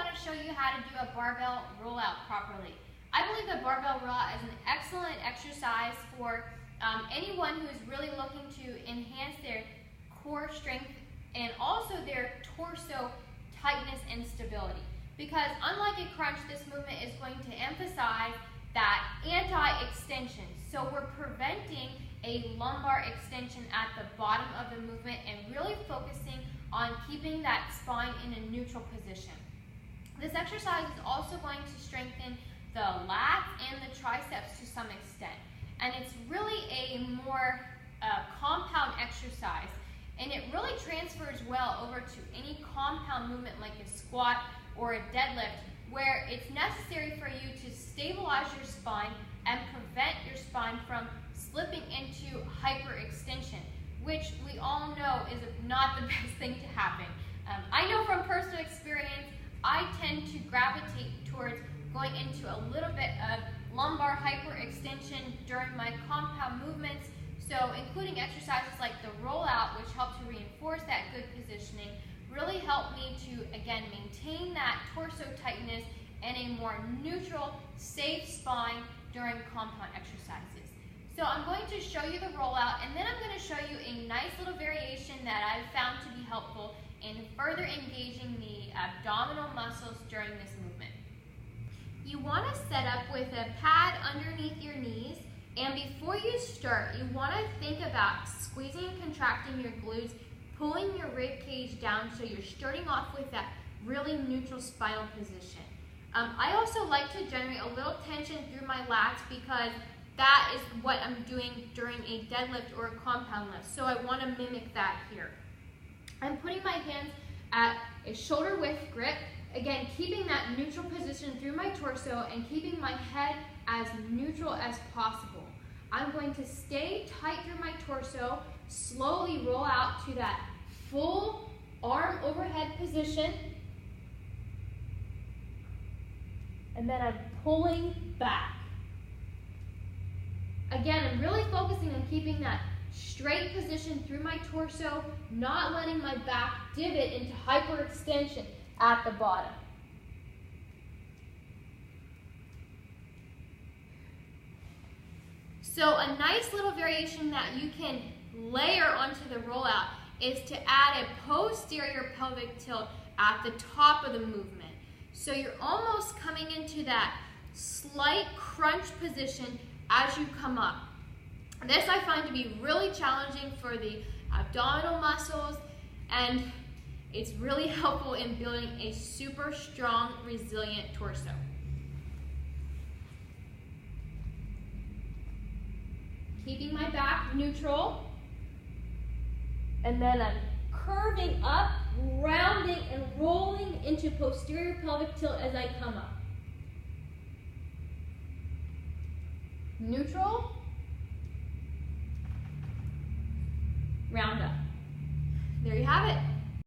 want to show you how to do a barbell rollout properly. I believe the barbell rollout is an excellent exercise for anyone who is really looking to enhance their core strength and also their torso tightness and stability. Because unlike a crunch, this movement is going to emphasize that anti-extension. So we're preventing a lumbar extension at the bottom of the movement and really focusing on keeping that spine in a neutral position. This exercise is also going to strengthen the lats and the triceps to some extent. And it's really a more compound exercise. And it really transfers well over to any compound movement like a squat or a deadlift, where it's necessary for you to stabilize your spine and prevent your spine from slipping into hyperextension, which we all know is not the best thing to happen. I know from personal experience, I tend to gravitate towards going into a little bit of lumbar hyperextension during my compound movements. So including exercises like the rollout, which help to reinforce that good positioning, really help me to, again, maintain that torso tightness and a more neutral, safe spine during compound exercises. So I'm going to show you the rollout, and then I'm going to show you a nice little variation that I've found to be helpful in further engaging the abdominal muscles during this movement. You want to set up with a pad underneath your knees, and before you start, you want to think about squeezing and contracting your glutes, pulling your rib cage down so you're starting off with that really neutral spinal position. I also like to generate a little tension through my lats because that is what I'm doing during a deadlift or a compound lift. So I want to mimic that here. I'm putting my hands at a shoulder width grip, again keeping that neutral position through my torso and keeping my head as neutral as possible. I'm going to stay tight through my torso, slowly roll out to that full arm overhead position, and then I'm pulling back. Again, I'm really focusing on keeping that straight position through my torso, not letting my back divot into hyperextension at the bottom. So a nice little variation that you can layer onto the rollout is to add a posterior pelvic tilt at the top of the movement. So you're almost coming into that slight crunch position as you come up. This I find to be really challenging for the abdominal muscles, and it's really helpful in building a super strong, resilient torso. Keeping my back neutral, and then I'm curving up, rounding, and rolling into posterior pelvic tilt as I come up. Neutral, round up.